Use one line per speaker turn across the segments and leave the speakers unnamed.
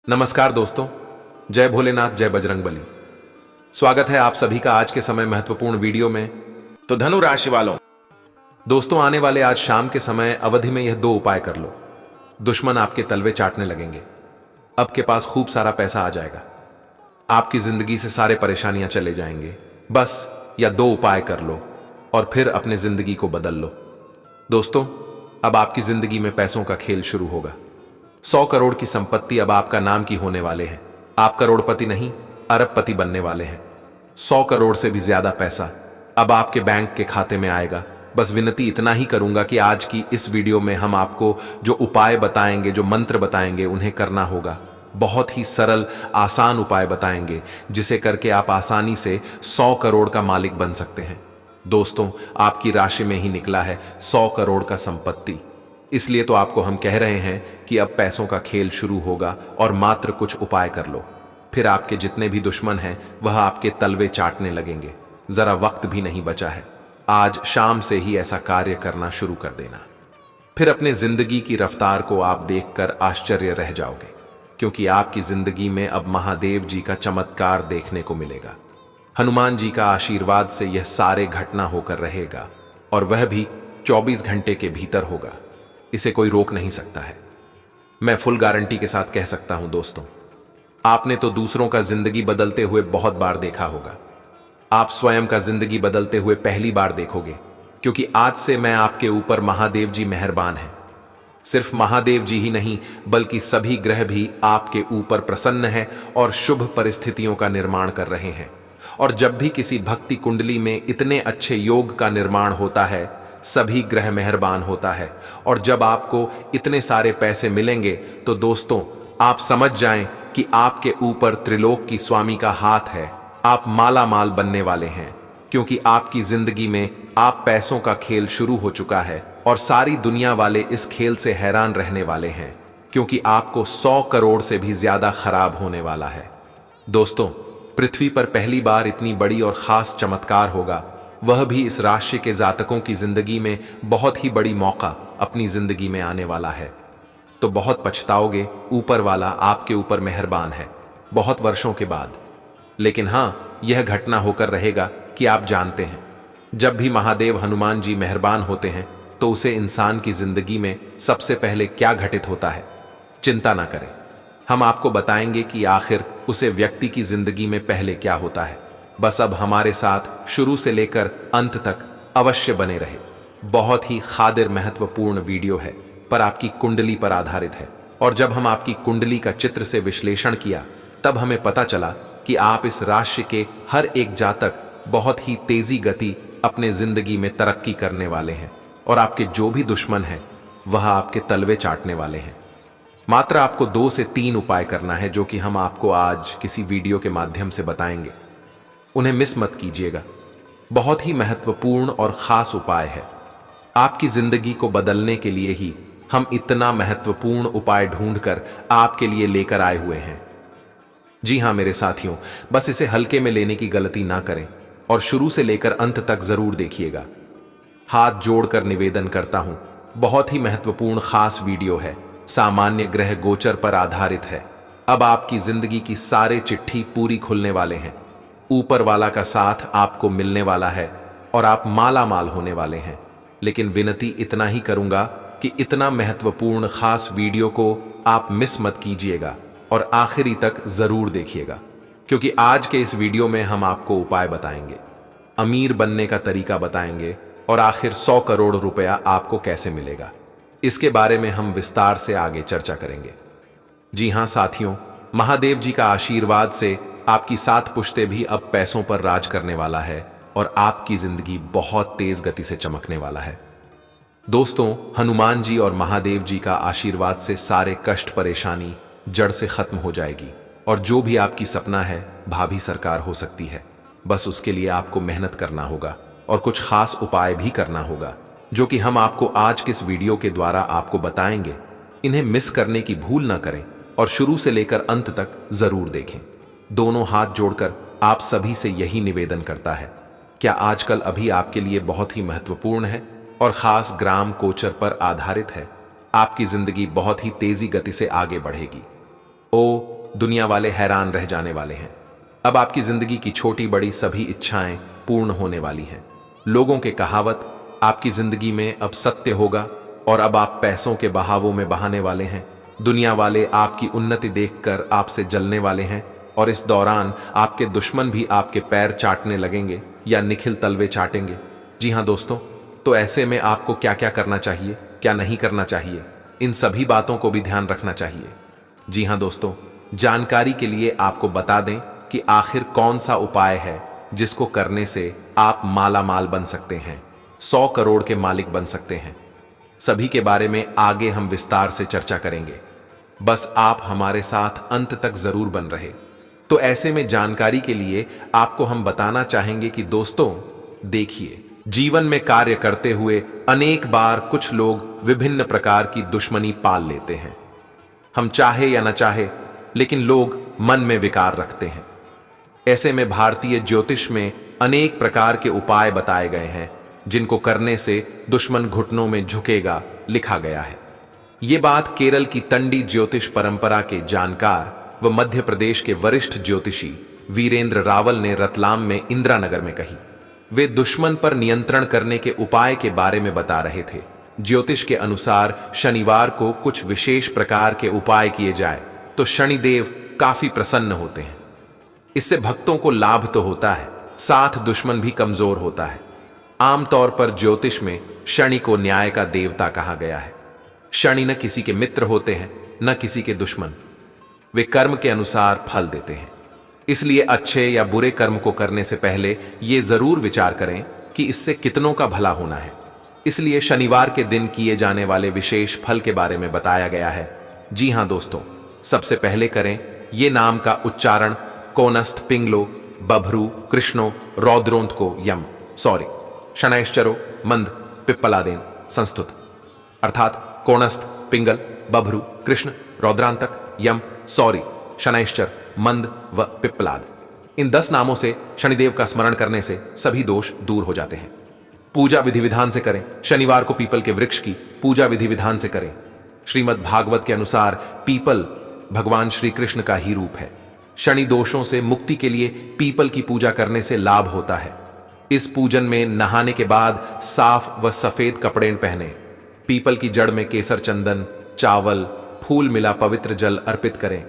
नमस्कार दोस्तों, जय भोलेनाथ, जय बजरंगबली। स्वागत है आप सभी का आज के समय महत्वपूर्ण वीडियो में।
तो धनु राशि वालों,
दोस्तों, आने वाले आज शाम के समय अवधि में यह 2 उपाय कर लो। दुश्मन आपके तलवे चाटने लगेंगे। अब के पास खूब सारा पैसा आ जाएगा। आपकी जिंदगी से सारे परेशानियां चले जाएंगे। बस या 2 उपाय कर लो और फिर अपने जिंदगी को बदल लो। दोस्तों, अब आपकी जिंदगी में पैसों का खेल शुरू होगा। 100 करोड़ की संपत्ति अब आपका नाम की होने वाले हैं। आप करोड़पति नहीं, अरबपति बनने वाले हैं। 100 करोड़ से भी ज्यादा पैसा अब आपके बैंक के खाते में आएगा। बस विनती इतना ही करूंगा कि आज की इस वीडियो में हम आपको जो उपाय बताएंगे, जो मंत्र बताएंगे, उन्हें करना होगा। बहुत ही सरल, आसान उपाय बताएंगे जिसे करके आप आसानी से 100 करोड़ का मालिक बन सकते हैं। दोस्तों, आपकी राशि में ही निकला है 100 करोड़ का संपत्ति। इसलिए तो आपको हम कह रहे हैं कि अब पैसों का खेल शुरू होगा और मात्र कुछ उपाय कर लो। फिर आपके जितने भी दुश्मन हैं वह आपके तलवे चाटने लगेंगे। जरा वक्त भी नहीं बचा है। आज शाम से ही ऐसा कार्य करना शुरू कर देना। फिर अपने जिंदगी की रफ्तार को आप देखकर आश्चर्य रह जाओगे, क्योंकि आपकी जिंदगी में अब महादेव जी का चमत्कार देखने को मिलेगा। हनुमान जी का आशीर्वाद से यह सारे घटना होकर रहेगा और वह भी 24 घंटे के भीतर होगा। इसे कोई रोक नहीं सकता है। मैं फुल गारंटी के साथ कह सकता हूं। दोस्तों, आपने तो दूसरों का जिंदगी बदलते हुए बहुत बार देखा होगा। आप स्वयं का जिंदगी बदलते हुए पहली बार देखोगे, क्योंकि आज से मैं आपके ऊपर महादेव जी मेहरबान हैं। सिर्फ महादेव जी ही नहीं, बल्कि सभी ग्रह भी आपके ऊपर प्रसन्न हैं और शुभ परिस्थितियों का निर्माण कर रहे हैं। और जब भी किसी भक्ति कुंडली में इतने अच्छे योग का निर्माण होता है, सभी ग्रह मेहरबान होता है। और जब आपको इतने सारे पैसे मिलेंगे तो दोस्तों, आप समझ जाएं कि आपके ऊपर त्रिलोक की स्वामी का हाथ है। आप माला माल बनने वाले हैं, क्योंकि आपकी जिंदगी में आप पैसों का खेल शुरू हो चुका है और सारी दुनिया वाले इस खेल से हैरान रहने वाले हैं, क्योंकि आपको 100 करोड़ से भी ज्यादा खराब होने वाला है। दोस्तों, पृथ्वी पर पहली बार इतनी बड़ी और खास चमत्कार होगा, वह भी इस राशि के जातकों की जिंदगी में बहुत ही बड़ी मौका अपनी जिंदगी में आने वाला है। तो बहुत पछताओगे। ऊपर वाला आपके ऊपर मेहरबान है, बहुत वर्षों के बाद। लेकिन हां, यह घटना होकर रहेगा कि आप जानते हैं, जब भी महादेव हनुमान जी मेहरबान होते हैं तो उसे इंसान की जिंदगी में सबसे पहले क्या घटित होता है। चिंता ना करें, हम आपको बताएंगे कि आखिर उसे व्यक्ति की जिंदगी में पहले क्या होता है। बस अब हमारे साथ शुरू से लेकर अंत तक अवश्य बने रहे। बहुत ही खातिर महत्वपूर्ण वीडियो है, पर आपकी कुंडली पर आधारित है। और जब हम आपकी कुंडली का चित्र से विश्लेषण किया, तब हमें पता चला कि आप इस राशि के हर एक जातक बहुत ही तेजी गति अपने जिंदगी में तरक्की करने वाले हैं और आपके जो भी दुश्मन हैं वह आपके तलवे चाटने वाले हैं। मात्र आपको 2 से 3 उपाय करना है, जो कि हम आपको आज किसी वीडियो के माध्यम से बताएंगे। उन्हें मिस मत कीजिएगा। बहुत ही महत्वपूर्ण और खास उपाय है। आपकी जिंदगी को बदलने के लिए ही हम इतना महत्वपूर्ण उपाय ढूंढकर आपके लिए लेकर आए हुए हैं। जी हां मेरे साथियों, बस इसे हल्के में लेने की गलती ना करें और शुरू से लेकर अंत तक जरूर देखिएगा। हाथ जोड़कर निवेदन करता हूं, बहुत ही महत्वपूर्ण खास वीडियो है। सामान्य ग्रह गोचर पर आधारित है। अब आपकी जिंदगी की सारे चिट्ठी पूरी खुलने वाले हैं। ऊपर वाला का साथ आपको मिलने वाला है और आप माला माल होने वाले हैं। लेकिन विनती इतना ही करूंगा कि इतना महत्वपूर्ण खास वीडियो को आप मिस मत कीजिएगा और आखिरी तक जरूर देखिएगा, क्योंकि आज के इस वीडियो में हम आपको उपाय बताएंगे, अमीर बनने का तरीका बताएंगे और आखिर 100 करोड़ रुपया आपको कैसे मिलेगा, इसके बारे में हम विस्तार से आगे चर्चा करेंगे। जी हां साथियों, महादेव जी का आशीर्वाद से आपकी 7 पुश्ते भी अब पैसों पर राज करने वाला है और आपकी जिंदगी बहुत तेज गति से चमकने वाला है। दोस्तों, हनुमान जी और महादेव जी का आशीर्वाद से सारे कष्ट परेशानी जड़ से खत्म हो जाएगी और जो भी आपकी सपना है, भाभी सरकार हो सकती है। बस उसके लिए आपको मेहनत करना होगा और कुछ खास उपाय भी करना होगा, जो कि हम आपको आज के इस वीडियो के द्वारा आपको बताएंगे। इन्हें मिस करने की भूल ना करें और शुरू से लेकर अंत तक जरूर देखें। दोनों हाथ जोड़कर आप सभी से यही निवेदन करता है, क्या आजकल अभी आपके लिए बहुत ही महत्वपूर्ण है और खास ग्राम गोचर पर आधारित है। आपकी जिंदगी बहुत ही तेजी गति से आगे बढ़ेगी। ओ दुनिया वाले हैरान रह जाने वाले हैं। अब आपकी जिंदगी की छोटी बड़ी सभी इच्छाएं पूर्ण होने वाली हैं। लोगों के कहावत आपकी जिंदगी में अब सत्य होगा और अब आप पैसों के बहावों में बहाने वाले हैं। दुनिया वाले आपकी उन्नति देखकर आपसे जलने वाले हैं और इस दौरान आपके दुश्मन भी आपके पैर चाटने लगेंगे या निखिल तलवे चाटेंगे। जी हाँ दोस्तों, तो ऐसे में आपको क्या क्या करना चाहिए, क्या नहीं करना चाहिए, इन सभी बातों को भी ध्यान रखना चाहिए। जी हाँ दोस्तों, जानकारी के लिए आपको बता दें कि आखिर कौन सा उपाय है जिसको करने से आप माला माल बन सकते हैं, 100 करोड़ के मालिक बन सकते हैं। सभी के बारे में आगे हम विस्तार से चर्चा करेंगे, बस आप हमारे साथ अंत तक जरूर बन रहे। तो ऐसे में जानकारी के लिए आपको हम बताना चाहेंगे कि दोस्तों देखिए, जीवन में कार्य करते हुए अनेक बार कुछ लोग विभिन्न प्रकार की दुश्मनी पाल लेते हैं। हम चाहे या न चाहे, लेकिन लोग मन में विकार रखते हैं। ऐसे में भारतीय ज्योतिष में अनेक प्रकार के उपाय बताए गए हैं जिनको करने से दुश्मन घुटनों में झुकेगा, लिखा गया है। ये बात केरल की तंडी ज्योतिष परंपरा के जानकार व मध्य प्रदेश के वरिष्ठ ज्योतिषी वीरेंद्र रावल ने रतलाम में इंदिरानगर में कही। वे दुश्मन पर नियंत्रण करने के उपाय के बारे में बता रहे थे। ज्योतिष के अनुसार शनिवार को कुछ विशेष प्रकार के उपाय किए जाए तो शनिदेव काफी प्रसन्न होते हैं। इससे भक्तों को लाभ तो होता है, साथ दुश्मन भी कमजोर होता है। आमतौर पर ज्योतिष में शनि को न्याय का देवता कहा गया है। शनि न किसी के मित्र होते हैं न किसी के दुश्मन, वे कर्म के अनुसार फल देते हैं। इसलिए अच्छे या बुरे कर्म को करने से पहले ये जरूर विचार करें कि इससे कितनों का भला होना है। इसलिए शनिवार के दिन किए जाने वाले विशेष फल के बारे में बताया गया है। जी हां दोस्तों, सबसे पहले करें ये नाम का उच्चारण कोनस्थ पिंगलो बभरू कृष्णो रौद्रोंत को यम शनैश्चरो मंद पिप्पलादेन संस्तुत, अर्थात कोणस्थ पिंगल बभरू कृष्ण रौद्रांतक यम शनैश्चर मंद व पिप्पलाद। इन 10 नामों से शनिदेव का स्मरण करने से सभी दोष दूर हो जाते हैं। पूजा विधि विधान से करें। शनिवार को पीपल के वृक्ष की पूजा विधि विधान से करें। श्रीमद् भागवत के अनुसार पीपल भगवान श्री कृष्ण का ही रूप है। शनि दोषों से मुक्ति के लिए पीपल की पूजा करने से लाभ होता है। इस पूजन में नहाने के बाद साफ व सफेद कपड़े पहने, पीपल की जड़ में केसर चंदन चावल फूल मिला पवित्र जल अर्पित करें,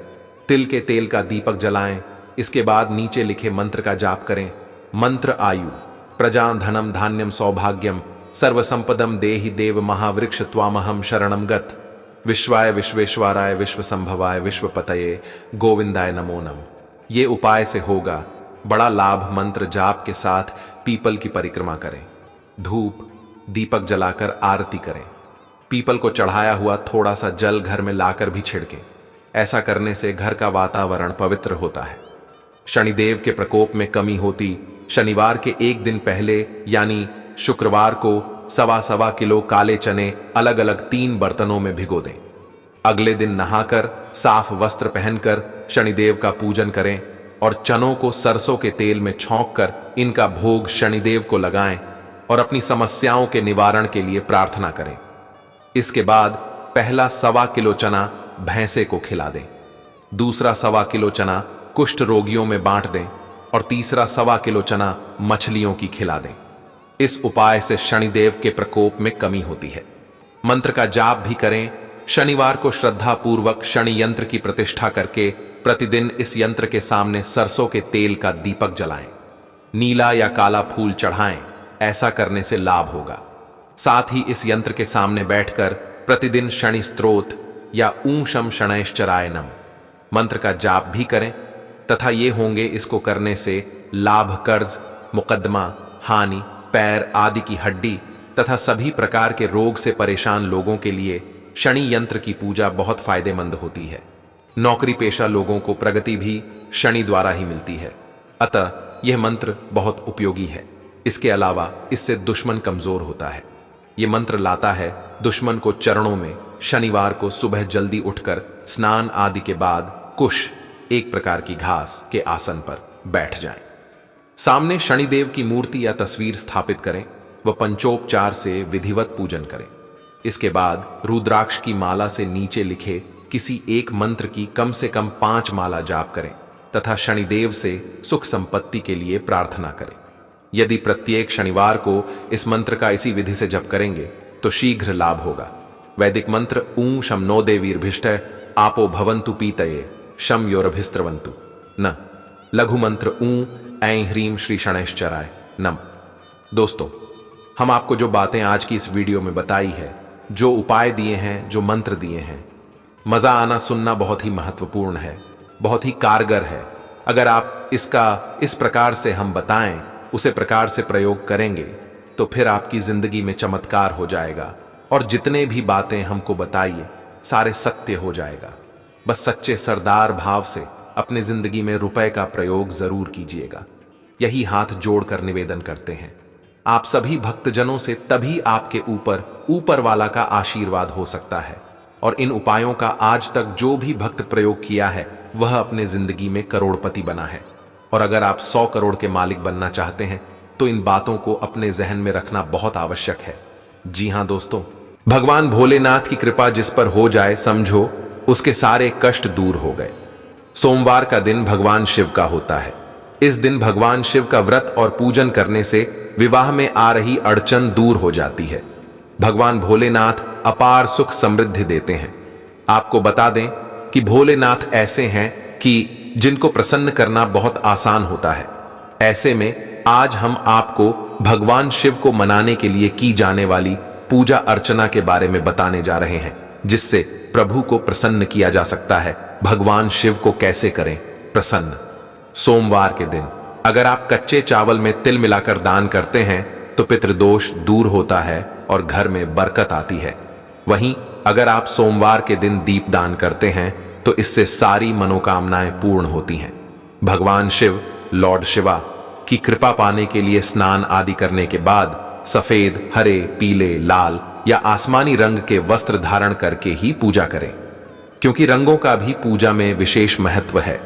तिल के तेल का दीपक जलाएं। इसके बाद नीचे लिखे मंत्र का जाप करें। मंत्र आयु प्रजा धनम धान्यम सौभाग्यम सर्वसंपदम देहि देव महावृक्ष त्वामहम शरणम गत विश्वाय विश्वेश्वराय विश्व संभवाय विश्वपतये गोविंदाय नमो नम। ये उपाय से होगा बड़ा लाभ। मंत्र जाप के साथ पीपल की परिक्रमा करें, धूप दीपक जलाकर आरती करें। पीपल को चढ़ाया हुआ थोड़ा सा जल घर में लाकर भी छिड़कें। ऐसा करने से घर का वातावरण पवित्र होता है। शनिदेव के प्रकोप में कमी होती शनिवार के एक दिन पहले यानी शुक्रवार को 1.25 किलो काले चने अलग अलग 3 बर्तनों में भिगो दें। अगले दिन नहाकर साफ वस्त्र पहनकर शनिदेव का पूजन करें और चनों को सरसों के तेल में छौंककर इनका भोग शनिदेव को लगाएं और अपनी समस्याओं के निवारण के लिए प्रार्थना करें। इसके बाद पहला 1.25 किलो चना भैंसे को खिला दें, दूसरा 1.25 किलो चना कुष्ठ रोगियों में बांट दें और तीसरा 1.25 किलो चना मछलियों की खिला दें। इस उपाय से शनिदेव के प्रकोप में कमी होती है। मंत्र का जाप भी करें। शनिवार को श्रद्धा पूर्वक शनि यंत्र की प्रतिष्ठा करके प्रतिदिन इस यंत्र के सामने सरसों के तेल का दीपक जलाएं, नीला या काला फूल चढ़ाएं। ऐसा करने से लाभ होगा। साथ ही इस यंत्र के सामने बैठकर प्रतिदिन शनि स्तोत्र या ऊं शम शनैश्चराय नम मंत्र का जाप भी करें तथा ये होंगे इसको करने से लाभ, कर्ज, मुकदमा, हानि, पैर आदि की हड्डी तथा सभी प्रकार के रोग से परेशान लोगों के लिए शनि यंत्र की पूजा बहुत फायदेमंद होती है। नौकरी पेशा लोगों को प्रगति भी शनि द्वारा ही मिलती है, अतः यह मंत्र बहुत उपयोगी है। इसके अलावा इससे दुश्मन कमजोर होता है। यह मंत्र लाता है दुश्मन को चरणों में। शनिवार को सुबह जल्दी उठकर स्नान आदि के बाद कुश एक प्रकार की घास के आसन पर बैठ जाएं। सामने शनिदेव की मूर्ति या तस्वीर स्थापित करें व पंचोपचार से विधिवत पूजन करें। इसके बाद रुद्राक्ष की माला से नीचे लिखे किसी एक मंत्र की कम से कम 5 माला जाप करें तथा शनिदेव से सुख संपत्ति के लिए प्रार्थना करें। यदि प्रत्येक शनिवार को इस मंत्र का इसी विधि से जप करेंगे तो शीघ्र लाभ होगा। वैदिक मंत्र ऊं शम नो देवीर्भिष्टय आपो भवन्तु पीतये शम योरभिस्त्रवन्तु न। लघु मंत्र ऊं ऐं ह्रीं श्री शनैश्चराय नम। दोस्तों, हम आपको जो बातें आज की इस वीडियो में बताई है, जो उपाय दिए हैं, जो मंत्र दिए हैं, मजा आना सुनना बहुत ही महत्वपूर्ण है, बहुत ही कारगर है। अगर आप इसका इस प्रकार से हम बताएं, उसे प्रकार से प्रयोग करेंगे तो फिर आपकी जिंदगी में चमत्कार हो जाएगा और जितने भी बातें हमको बताइए सारे सत्य हो जाएगा। बस सच्चे सरदार भाव से अपने जिंदगी में रुपए का प्रयोग जरूर कीजिएगा। यही हाथ जोड़कर निवेदन करते हैं आप सभी भक्तजनों से, तभी आपके ऊपर वाला का आशीर्वाद हो सकता है। और इन उपायों का आज तक जो भी भक्त प्रयोग किया है वह अपने जिंदगी में करोड़पति बना है। और अगर आप 100 करोड़ के मालिक बनना चाहते हैं तो इन बातों को अपने जहन में रखना बहुत आवश्यक है। जी हां दोस्तों, भगवान भोलेनाथ की कृपा जिस पर हो जाए, समझो उसके सारे कष्ट दूर हो गए। सोमवार का दिन भगवान शिव का होता है। इस दिन भगवान शिव का व्रत और पूजन करने से विवाह में आ रही अड़चन दूर हो जाती है। भगवान भोलेनाथ अपार सुख समृद्धि देते हैं। आपको बता दें कि भोलेनाथ ऐसे हैं कि जिनको प्रसन्न करना बहुत आसान होता है। ऐसे में आज हम आपको भगवान शिव को मनाने के लिए की जाने वाली पूजा अर्चना के बारे में बताने जा रहे हैं, जिससे प्रभु को प्रसन्न किया जा सकता है। भगवान शिव को कैसे करें प्रसन्न? सोमवार के दिन अगर आप कच्चे चावल में तिल मिलाकर दान करते हैं तो पितृदोष दूर होता है और घर में बरकत आती है। वहीं अगर आप सोमवार के दिन दीप दान करते हैं तो इससे सारी मनोकामनाएं पूर्ण होती हैं। भगवान शिव, लॉर्ड शिवा की कृपा पाने के लिए स्नान आदि करने के बाद सफेद, हरे, पीले, लाल या आसमानी रंग के वस्त्र धारण करके ही पूजा करें, क्योंकि रंगों का भी पूजा में विशेष महत्व है।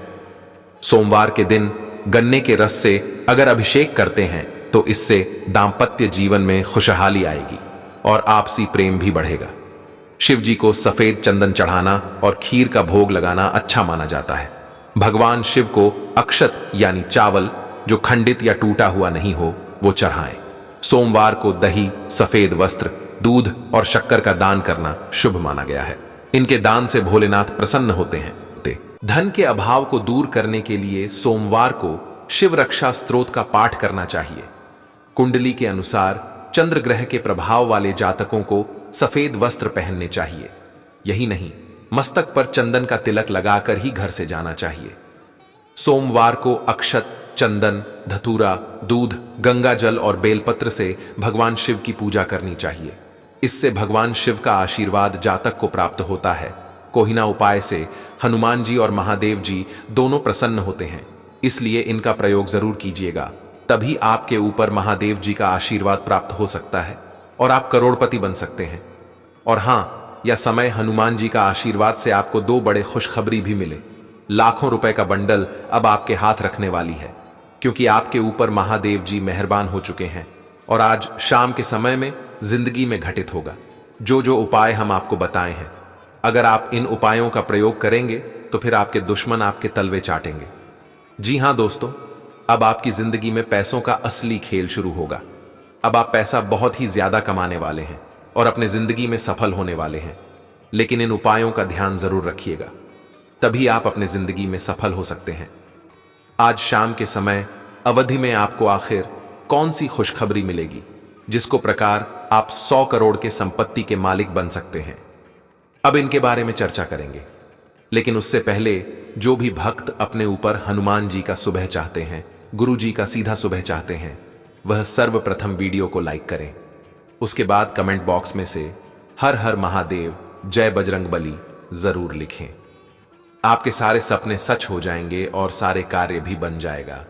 सोमवार के दिन गन्ने के रस से अगर अभिषेक करते हैं तो इससे दांपत्य जीवन में खुशहाली आएगी और आपसी प्रेम भी बढ़ेगा। शिव जी को सफेद चंदन चढ़ाना और खीर का भोग लगाना अच्छा माना जाता है। भगवान शिव को अक्षत यानी चावल जो खंडित या टूटा हुआ नहीं हो वो चढ़ाएं। सोमवार को दही, सफेद वस्त्र, दूध और शक्कर का दान करना शुभ माना गया है। इनके दान से भोलेनाथ प्रसन्न होते हैं। धन के अभाव को दूर करने के लिए सोमवार को शिव रक्षा स्तोत्र का पाठ करना चाहिए। कुंडली के अनुसार चंद्र ग्रह के प्रभाव वाले जातकों को सफेद वस्त्र पहनने चाहिए। यही नहीं, मस्तक पर चंदन का तिलक लगाकर ही घर से जाना चाहिए। सोमवार को अक्षत, चंदन, धतूरा, दूध, गंगा जल और बेलपत्र से भगवान शिव की पूजा करनी चाहिए। इससे भगवान शिव का आशीर्वाद जातक को प्राप्त होता है। कोहिना उपाय से हनुमान जी और महादेव जी दोनों प्रसन्न होते हैं, इसलिए इनका प्रयोग जरूर कीजिएगा। तभी आपके ऊपर महादेव जी का आशीर्वाद प्राप्त हो सकता है और आप करोड़पति बन सकते हैं। और हाँ, यह समय हनुमान जी का आशीर्वाद से आपको 2 बड़े खुशखबरी भी मिले। लाखों रुपए का बंडल अब आपके हाथ रखने वाली है, क्योंकि आपके ऊपर महादेव जी मेहरबान हो चुके हैं और आज शाम के समय में जिंदगी में घटित होगा जो उपाय हम आपको बताए हैं। अगर आप इन उपायों का प्रयोग करेंगे तो फिर आपके दुश्मन आपके तलवे चाटेंगे। जी हां दोस्तों, अब आपकी जिंदगी में पैसों का असली खेल शुरू होगा। अब आप पैसा बहुत ही ज्यादा कमाने वाले हैं और अपने जिंदगी में सफल होने वाले हैं। लेकिन इन उपायों का ध्यान जरूर रखिएगा, तभी आप अपने जिंदगी में सफल हो सकते हैं। आज शाम के समय अवधि में आपको आखिर कौन सी खुशखबरी मिलेगी जिसको प्रकार आप 100 करोड़ के संपत्ति के मालिक बन सकते हैं? अब इनके बारे में चर्चा करेंगे, लेकिन उससे पहले जो भी भक्त अपने ऊपर हनुमान जी का सुबह चाहते हैं, गुरु जी का सीधा सुबह चाहते हैं, वह सर्वप्रथम वीडियो को लाइक करें। उसके बाद कमेंट बॉक्स में से हर हर महादेव, जय बजरंगबली जरूर लिखें। आपके सारे सपने सच हो जाएंगे और सारे कार्य भी बन जाएगा।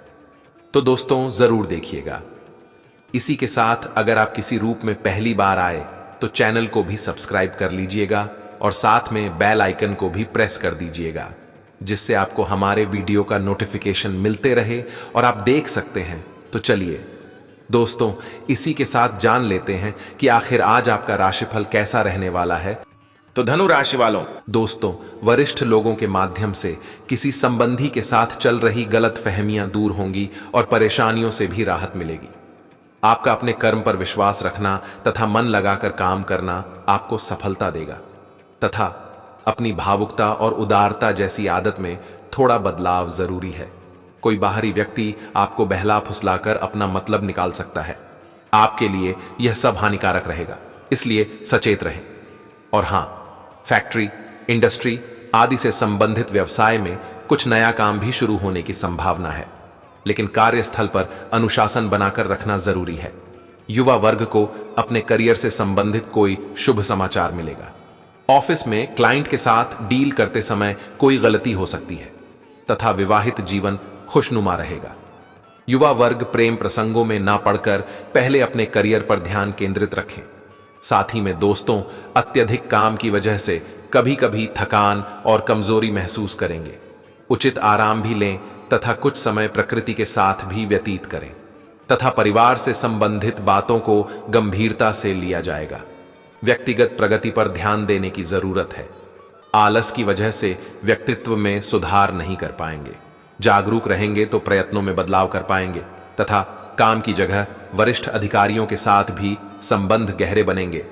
तो दोस्तों जरूर देखिएगा। इसी के साथ अगर आप किसी रूप में पहली बार आए तो चैनल को भी सब्सक्राइब कर लीजिएगा और साथ में बेल आइकन को भी प्रेस कर दीजिएगा, जिससे आपको हमारे वीडियो का नोटिफिकेशन मिलते रहे और आप देख सकते हैं। तो चलिए दोस्तों, इसी के साथ जान लेते हैं कि आखिर आज आपका राशिफल कैसा रहने वाला है।
तो धनु राशि वालों,
दोस्तों, वरिष्ठ लोगों के माध्यम से किसी संबंधी के साथ चल रही गलत फहमियां दूर होंगी और परेशानियों से भी राहत मिलेगी। आपका अपने कर्म पर विश्वास रखना तथा मन लगाकर काम करना आपको सफलता देगा तथा अपनी भावुकता और उदारता जैसी आदत में थोड़ा बदलाव जरूरी है। कोई बाहरी व्यक्ति आपको बहला फुसलाकर अपना मतलब निकाल सकता है। आपके लिए यह सब हानिकारक रहेगा, इसलिए सचेत रहें। और हां, फैक्ट्री, इंडस्ट्री आदि से संबंधित व्यवसाय में कुछ नया काम भी शुरू होने की संभावना है, लेकिन कार्यस्थल पर अनुशासन बनाकर रखना जरूरी है। युवा वर्ग को अपने करियर से संबंधित कोई शुभ समाचार मिलेगा। ऑफिस में क्लाइंट के साथ डील करते समय कोई गलती हो सकती है तथा विवाहित जीवन खुशनुमा रहेगा। युवा वर्ग प्रेम प्रसंगों में ना पड़कर पहले अपने करियर पर ध्यान केंद्रित रखें। साथ ही में दोस्तों, अत्यधिक काम की वजह से कभी कभी थकान और कमजोरी महसूस करेंगे। उचित आराम भी लें तथा कुछ समय प्रकृति के साथ भी व्यतीत करें तथा परिवार से संबंधित बातों को गंभीरता से लिया जाएगा। व्यक्तिगत प्रगति पर ध्यान देने की जरूरत है। आलस की वजह से व्यक्तित्व में सुधार नहीं कर पाएंगे। जागरूक रहेंगे तो प्रयत्नों में बदलाव कर पाएंगे तथा काम की जगह वरिष्ठ अधिकारियों के साथ भी संबंध गहरे बनेंगे।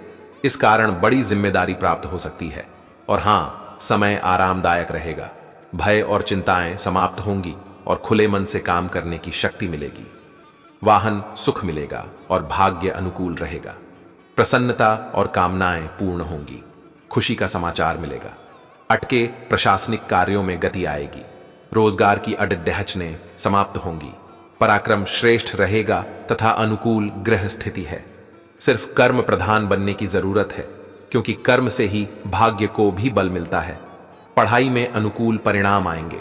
इस कारण बड़ी जिम्मेदारी प्राप्त हो सकती है। और हां, समय आरामदायक रहेगा। भय और चिंताएं समाप्त होंगी और खुले मन से काम करने की शक्ति मिलेगी। वाहन सुख मिलेगा और भाग्य अनुकूल रहेगा। प्रसन्नता और कामनाएं पूर्ण होंगी। खुशी का समाचार मिलेगा। अटके प्रशासनिक कार्यों में गति आएगी। रोजगार की अड़चनें समाप्त होंगी। पराक्रम श्रेष्ठ रहेगा तथा अनुकूल ग्रह स्थिति है। सिर्फ कर्म प्रधान बनने की जरूरत है, क्योंकि कर्म से ही भाग्य को भी बल मिलता है। पढ़ाई में अनुकूल परिणाम आएंगे।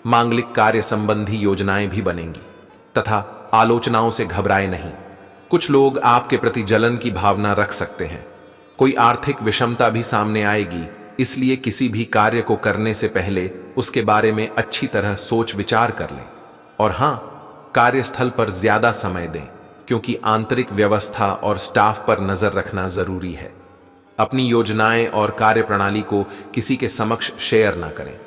मांगलिक कार्य संबंधी योजनाएं भी बनेंगी तथा आलोचनाओं से घबराए नहीं। कुछ लोग आपके प्रति जलन की भावना रख सकते हैं। कोई आर्थिक विषमता भी सामने आएगी, इसलिए किसी भी कार्य को करने से पहले उसके बारे में अच्छी तरह सोच विचार कर लें। और हां, कार्यस्थल पर ज्यादा समय दें, क्योंकि आंतरिक व्यवस्था और स्टाफ पर नजर रखना जरूरी है। अपनी योजनाएं और कार्यप्रणाली को किसी के समक्ष शेयर ना करें।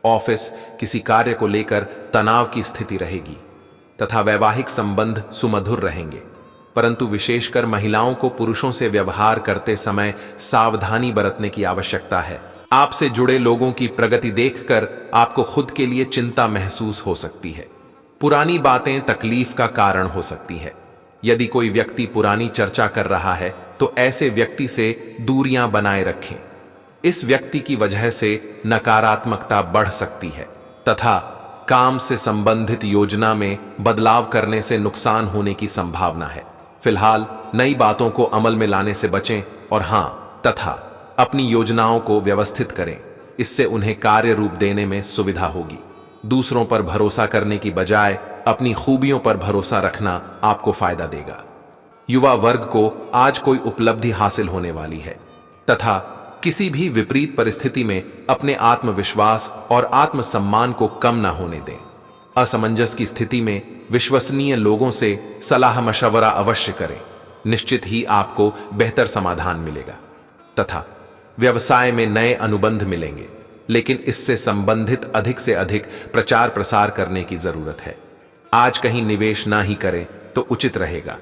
ऑफिस किसी कार्य को लेकर तनाव की स्थिति रहेगी तथा वैवाहिक संबंध सुमधुर रहेंगे, परंतु विशेषकर महिलाओं को पुरुषों से व्यवहार करते समय सावधानी बरतने की आवश्यकता है। आपसे जुड़े लोगों की प्रगति देखकर आपको खुद के लिए चिंता महसूस हो सकती है। पुरानी बातें तकलीफ का कारण हो सकती है। यदि कोई व्यक्ति पुरानी चर्चा कर रहा है तो ऐसे व्यक्ति से दूरियां बनाए रखें। इस व्यक्ति की वजह से नकारात्मकता बढ़ सकती है तथा काम से संबंधित योजना में बदलाव करने से नुकसान होने की संभावना है। फिलहाल नई बातों को अमल में लाने से बचें और हां, तथा अपनी योजनाओं को व्यवस्थित करें। इससे उन्हें कार्य रूप देने में सुविधा होगी। दूसरों पर भरोसा करने की बजाय अपनी खूबियों पर भरोसा रखना आपको फायदा देगा। युवा वर्ग को आज कोई उपलब्धि हासिल होने वाली है तथा किसी भी विपरीत परिस्थिति में अपने आत्मविश्वास और आत्मसम्मान को कम ना होने दें। असमंजस की स्थिति में विश्वसनीय लोगों से सलाह मशवरा अवश्य करें। निश्चित ही आपको बेहतर समाधान मिलेगा तथा व्यवसाय में नए अनुबंध मिलेंगे, लेकिन इससे संबंधित अधिक से अधिक प्रचार प्रसार करने की जरूरत है। आज कहीं निवेश ना ही करें तो उचित रहेगा।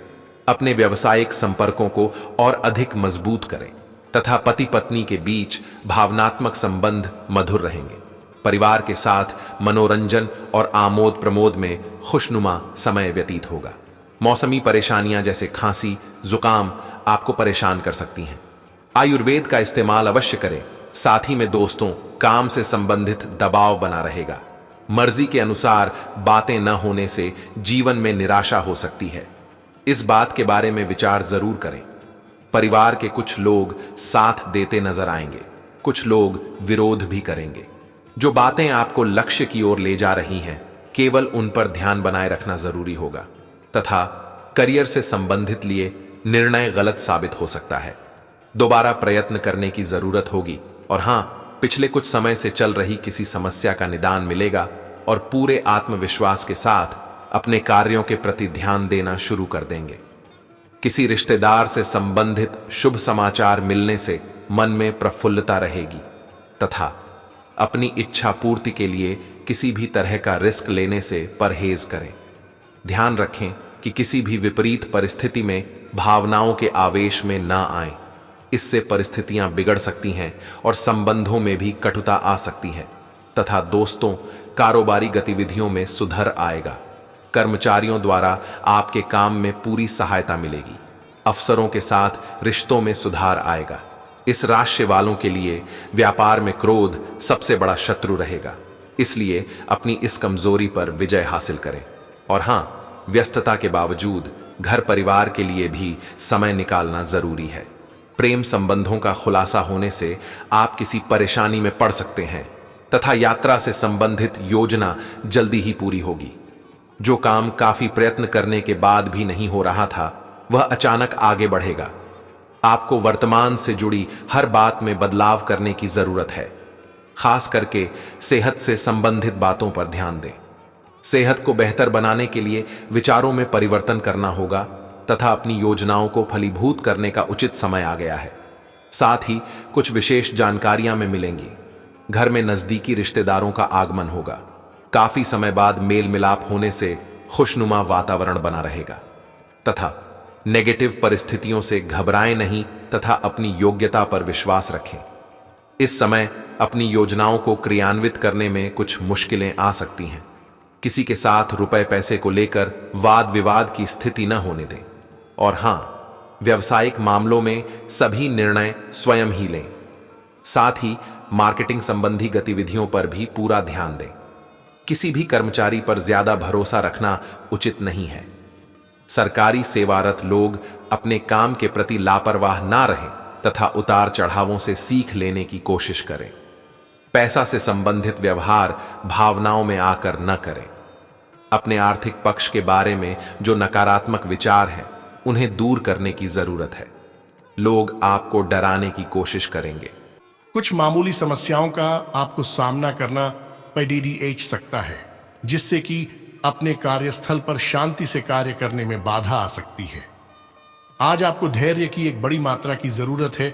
अपने व्यावसायिक संपर्कों को और अधिक मजबूत करें तथा पति पत्नी के बीच भावनात्मक संबंध मधुर रहेंगे। परिवार के साथ मनोरंजन और आमोद प्रमोद में खुशनुमा समय व्यतीत होगा। मौसमी परेशानियां जैसे खांसी, जुकाम आपको परेशान कर सकती हैं। आयुर्वेद का इस्तेमाल अवश्य करें। साथ ही में दोस्तों, काम से संबंधित दबाव बना रहेगा। मर्जी के अनुसार बातें न होने से जीवन में निराशा हो सकती है। इस बात के बारे में विचार जरूर करें। परिवार के कुछ लोग साथ देते नजर आएंगे, कुछ लोग विरोध भी करेंगे। जो बातें आपको लक्ष्य की ओर ले जा रही हैं, केवल उन पर ध्यान बनाए रखना जरूरी होगा तथा करियर से संबंधित लिए निर्णय गलत साबित हो सकता है। दोबारा प्रयत्न करने की जरूरत होगी। और हां, पिछले कुछ समय से चल रही किसी समस्या का निदान मिलेगा और पूरे आत्मविश्वास के साथ अपने कार्यों के प्रति ध्यान देना शुरू कर देंगे। किसी रिश्तेदार से संबंधित शुभ समाचार मिलने से मन में प्रफुल्लता रहेगी तथा अपनी इच्छा पूर्ति के लिए किसी भी तरह का रिस्क लेने से परहेज करें। ध्यान रखें कि किसी भी विपरीत परिस्थिति में भावनाओं के आवेश में ना आएं। इससे परिस्थितियां बिगड़ सकती हैं और संबंधों में भी कटुता आ सकती है तथा दोस्तों, कारोबारी गतिविधियों में सुधार आएगा। कर्मचारियों द्वारा आपके काम में पूरी सहायता मिलेगी। अफसरों के साथ रिश्तों में सुधार आएगा। इस राशि वालों के लिए व्यापार में क्रोध सबसे बड़ा शत्रु रहेगा, इसलिए अपनी इस कमजोरी पर विजय हासिल करें। और हाँ, व्यस्तता के बावजूद घर परिवार के लिए भी समय निकालना जरूरी है। प्रेम संबंधों का खुलासा होने से आप किसी परेशानी में पड़ सकते हैं तथा यात्रा से संबंधित योजना जल्दी ही पूरी होगी। जो काम काफी प्रयत्न करने के बाद भी नहीं हो रहा था, वह अचानक आगे बढ़ेगा। आपको वर्तमान से जुड़ी हर बात में बदलाव करने की जरूरत है। खास करके सेहत से संबंधित बातों पर ध्यान दें। सेहत को बेहतर बनाने के लिए विचारों में परिवर्तन करना होगा तथा अपनी योजनाओं को फलीभूत करने का उचित समय आ गया है। साथ ही कुछ विशेष जानकारियां में मिलेंगी। घर में नजदीकी रिश्तेदारों का आगमन होगा। काफी समय बाद मेल मिलाप होने से खुशनुमा वातावरण बना रहेगा तथा नेगेटिव परिस्थितियों से घबराएं नहीं तथा अपनी योग्यता पर विश्वास रखें। इस समय अपनी योजनाओं को क्रियान्वित करने में कुछ मुश्किलें आ सकती हैं। किसी के साथ रुपए पैसे को लेकर वाद विवाद की स्थिति न होने दें। और हां, व्यवसायिक मामलों में सभी निर्णय स्वयं ही लें। साथ ही मार्केटिंग संबंधी गतिविधियों पर भी पूरा ध्यान दें। किसी भी कर्मचारी पर ज्यादा भरोसा रखना उचित नहीं है। सरकारी सेवारत लोग अपने काम के प्रति लापरवाह ना रहें तथा उतार चढ़ावों से सीख लेने की कोशिश करें। पैसा से संबंधित व्यवहार भावनाओं में आकर न करें। अपने आर्थिक पक्ष के बारे में जो नकारात्मक विचार हैं, उन्हें दूर करने की जरूरत है। लोग आपको डराने की कोशिश करेंगे।
कुछ मामूली समस्याओं का आपको सामना करना पड़ सकता है, जिससे कि अपने कार्यस्थल पर शांति से कार्य करने में बाधा आ सकती है। आज आपको धैर्य की एक बड़ी मात्रा की जरूरत है,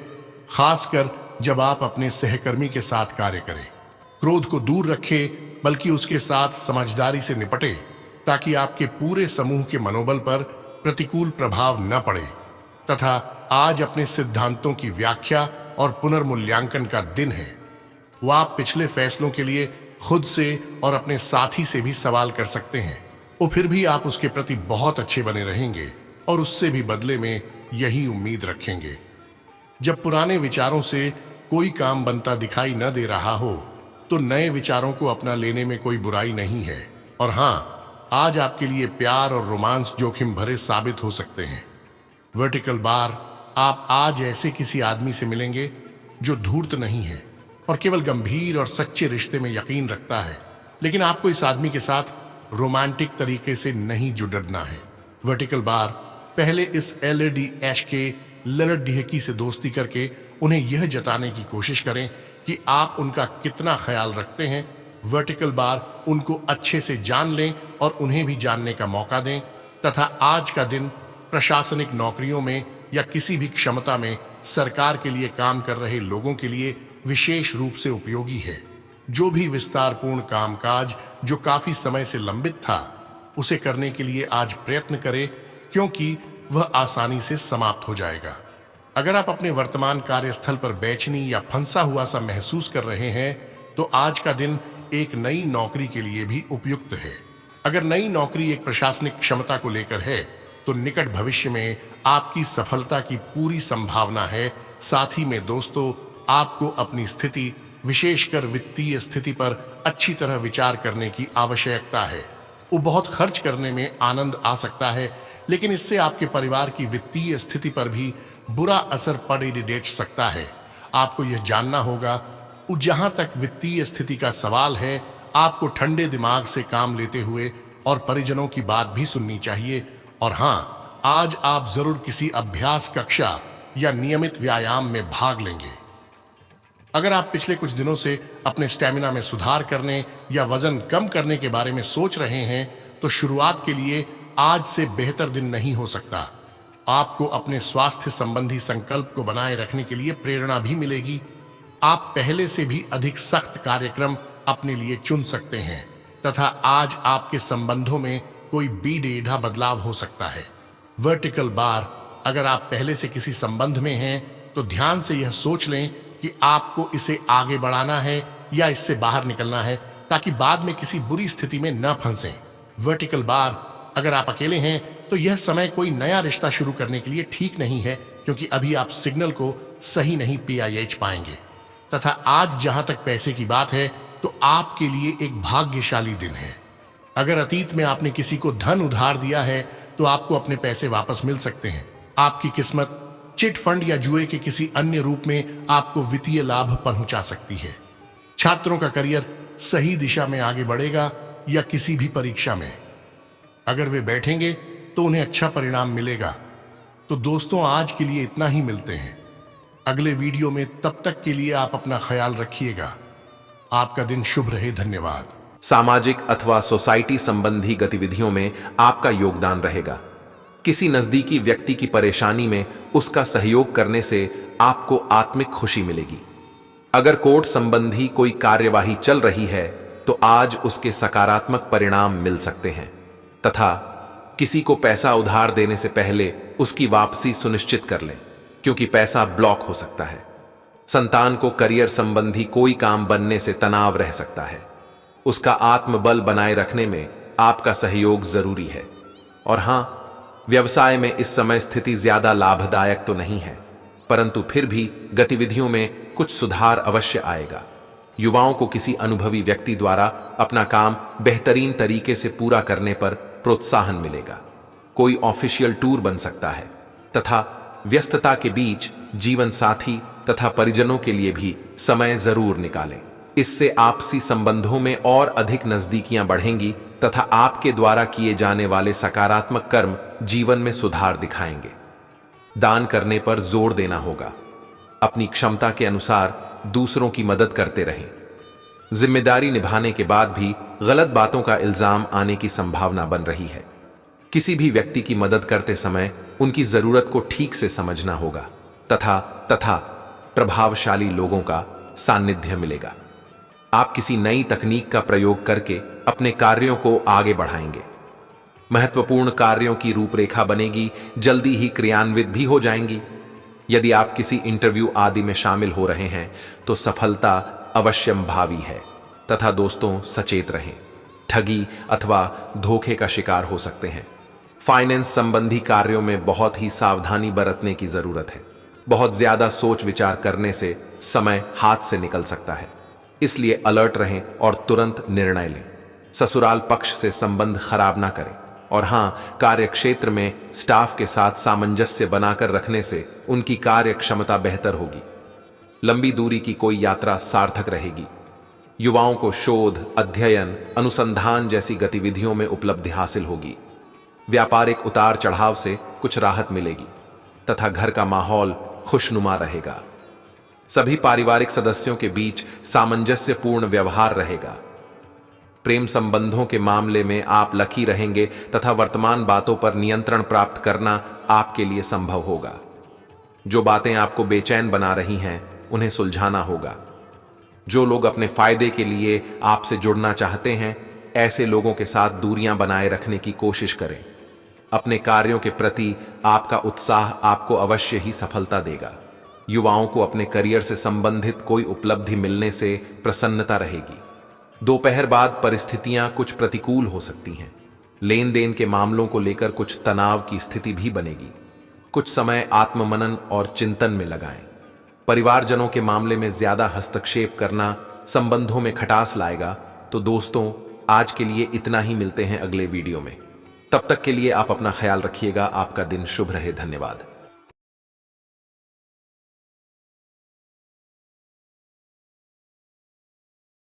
खासकर जब आप अपने सहकर्मी के साथ कार्य करें। क्रोध को दूर रखें, बल्कि उसके साथ समझदारी से निपटें, ताकि आपके पूरे समूह के मनोबल पर प्रतिकूल प्रभाव न पड़े। तथा आज अपने सिद्धांतों की व्याख्या और पुनर्मूल्यांकन का दिन है। वह आप पिछले फैसलों के लिए खुद से और अपने साथी से भी सवाल कर सकते हैं। और फिर भी आप उसके प्रति बहुत अच्छे बने रहेंगे और उससे भी बदले में यही उम्मीद रखेंगे। जब पुराने विचारों से कोई काम बनता दिखाई न दे रहा हो, तो नए विचारों को अपना लेने में कोई बुराई नहीं है। और हाँ, आज आपके लिए प्यार और रोमांस जोखिम भरे साबित हो सकते हैं। वर्टिकल बार, आप आज ऐसे किसी आदमी से मिलेंगे जो धूर्त नहीं है और केवल गंभीर और सच्चे रिश्ते में यकीन रखता है। लेकिन आपको इस आदमी के साथ रोमांटिक तरीके से नहीं जुड़ना है। वर्टिकल बार, पहले इस एलईडी ऐश के ललट ढिहकी से दोस्ती करके उन्हें यह जताने की कोशिश करें कि आप उनका कितना ख्याल रखते हैं। वर्टिकल बार, उनको अच्छे से जान लें और उन्हें भी जानने का मौका दें। तथा आज का दिन प्रशासनिक नौकरियों में या किसी भी क्षमता में सरकार के लिए काम कर रहे लोगों के लिए विशेष रूप से उपयोगी है। जो भी विस्तारपूर्ण कामकाज जो काफी समय से लंबित था, उसे करने के लिए आज प्रयत्न करें, क्योंकि वह आसानी से समाप्त हो जाएगा। अगर आप अपने वर्तमान कार्यस्थल पर बेचैनी या फंसा हुआ सा महसूस कर रहे हैं, तो आज का दिन एक नई नौकरी के लिए भी उपयुक्त है। अगर नई नौकरी एक प्रशासनिक क्षमता को लेकर है, तो निकट भविष्य में आपकी सफलता की पूरी संभावना है। साथ ही में दोस्तों, आपको अपनी स्थिति, विशेषकर वित्तीय स्थिति पर अच्छी तरह विचार करने की आवश्यकता है। वो बहुत खर्च करने में आनंद आ सकता है, लेकिन इससे आपके परिवार की वित्तीय स्थिति पर भी बुरा असर पड़ सकता है। आपको यह जानना होगा, जहां तक वित्तीय स्थिति का सवाल है, आपको ठंडे दिमाग से काम लेते हुए और परिजनों की बात भी सुननी चाहिए। और हाँ, आज आप जरूर किसी अभ्यास कक्षा या नियमित व्यायाम में भाग लेंगे। अगर आप पिछले कुछ दिनों से अपने स्टैमिना में सुधार करने या वजन कम करने के बारे में सोच रहे हैं, तो शुरुआत के लिए आज से बेहतर दिन नहीं हो सकता। आपको अपने स्वास्थ्य संबंधी संकल्प को बनाए रखने के लिए प्रेरणा भी मिलेगी। आप पहले से भी अधिक सख्त कार्यक्रम अपने लिए चुन सकते हैं तथा आज आपके संबंधों में कोई बीडेढ़ा बदलाव हो सकता है। वर्टिकल बार, अगर आप पहले से किसी संबंध में हैं तो ध्यान से यह सोच लें कि आपको इसे आगे बढ़ाना है या इससे बाहर निकलना है ताकि बाद में किसी बुरी स्थिति में न फंसें। वर्टिकल बार, अगर आप अकेले हैं तो यह समय कोई नया रिश्ता शुरू करने के लिए ठीक नहीं है क्योंकि अभी आप सिग्नल को सही नहीं PIH पाएंगे। तथा आज जहां तक पैसे की बात है तो आपके लिए एक भाग्यशाली दिन है। अगर अतीत में आपने किसी को धन उधार दिया है तो आपको अपने पैसे वापस मिल सकते हैं। आपकी किस्मत चिट फंड या जुए के किसी अन्य रूप में आपको वित्तीय लाभ पहुंचा सकती है। छात्रों का करियर सही दिशा में आगे बढ़ेगा या किसी भी परीक्षा में अगर वे बैठेंगे तो उन्हें अच्छा परिणाम मिलेगा। तो दोस्तों, आज के लिए इतना ही, मिलते हैं अगले वीडियो में। तब तक के लिए आप अपना ख्याल रखिएगा। आपका दिन शुभ रहे। धन्यवाद।
सामाजिक अथवा सोसाइटी संबंधी गतिविधियों में आपका योगदान रहेगा। किसी नजदीकी व्यक्ति की परेशानी में उसका सहयोग करने से आपको आत्मिक खुशी मिलेगी। अगर कोर्ट संबंधी कोई कार्यवाही चल रही है तो आज उसके सकारात्मक परिणाम मिल सकते हैं तथा किसी को पैसा उधार देने से पहले उसकी वापसी सुनिश्चित कर लें क्योंकि पैसा ब्लॉक हो सकता है। संतान को करियर संबंधी कोई काम बनने से तनाव रह सकता है। उसका आत्मबल बनाए रखने में आपका सहयोग जरूरी है। और हां, व्यवसाय में इस समय स्थिति ज्यादा लाभदायक तो नहीं है, परंतु फिर भी गतिविधियों में कुछ सुधार अवश्य आएगा। युवाओं को किसी अनुभवी व्यक्ति द्वारा अपना काम बेहतरीन तरीके से पूरा करने पर प्रोत्साहन मिलेगा। कोई ऑफिशियल टूर बन सकता है तथा व्यस्तता के बीच जीवन साथी तथा परिजनों के लिए भी समय जरूर निकालें। इससे आपसी संबंधों में और अधिक नजदीकियां बढ़ेंगी तथा आपके द्वारा किए जाने वाले सकारात्मक कर्म जीवन में सुधार दिखाएंगे। दान करने पर जोर देना होगा। अपनी क्षमता के अनुसार दूसरों की मदद करते रहें। जिम्मेदारी निभाने के बाद भी गलत बातों का इल्जाम आने की संभावना बन रही है। किसी भी व्यक्ति की मदद करते समय उनकी जरूरत को ठीक से समझना होगा तथा प्रभावशाली लोगों का सानिध्य मिलेगा। आप किसी नई तकनीक का प्रयोग करके अपने कार्यों को आगे बढ़ाएंगे। महत्वपूर्ण कार्यों की रूपरेखा बनेगी, जल्दी ही क्रियान्वित भी हो जाएंगी। यदि आप किसी इंटरव्यू आदि में शामिल हो रहे हैं तो सफलता अवश्यंभावी है तथा दोस्तों, सचेत रहें। ठगी अथवा धोखे का शिकार हो सकते हैं। फाइनेंस संबंधी कार्यों में बहुत ही सावधानी बरतने की जरूरत है। बहुत ज्यादा सोच विचार करने से समय हाथ से निकल सकता है, इसलिए अलर्ट रहें और तुरंत निर्णय लें। ससुराल पक्ष से संबंध खराब ना करें। और हां, कार्य क्षेत्र में स्टाफ के साथ सामंजस्य बनाकर रखने से उनकी कार्य क्षमता बेहतर होगी। लंबी दूरी की कोई यात्रा सार्थक रहेगी। युवाओं को शोध, अध्ययन, अनुसंधान जैसी गतिविधियों में उपलब्धि हासिल होगी। व्यापारिक उतार चढ़ाव से कुछ राहत मिलेगी तथा घर का माहौल खुशनुमा रहेगा। सभी पारिवारिक सदस्यों के बीच सामंजस्यपूर्ण व्यवहार रहेगा। प्रेम संबंधों के मामले में आप लकी रहेंगे तथा वर्तमान बातों पर नियंत्रण प्राप्त करना आपके लिए संभव होगा। जो बातें आपको बेचैन बना रही हैं, उन्हें सुलझाना होगा। जो लोग अपने फायदे के लिए आपसे जुड़ना चाहते हैं, ऐसे लोगों के साथ दूरियां बनाए रखने की कोशिश करें। अपने कार्यों के प्रति आपका उत्साह आपको अवश्य ही सफलता देगा। युवाओं को अपने करियर से संबंधित कोई उपलब्धि मिलने से प्रसन्नता रहेगी। दोपहर बाद परिस्थितियां कुछ प्रतिकूल हो सकती हैं। लेन देन के मामलों को लेकर कुछ तनाव की स्थिति भी बनेगी। कुछ समय आत्ममनन और चिंतन में लगाएं। परिवारजनों के मामले में ज्यादा हस्तक्षेप करना संबंधों में खटास लाएगा। तो दोस्तों, आज के लिए इतना ही। मिलते हैं अगले वीडियो में। तब तक के लिए आप अपना ख्याल रखिएगा। आपका दिन शुभ रहे। धन्यवाद।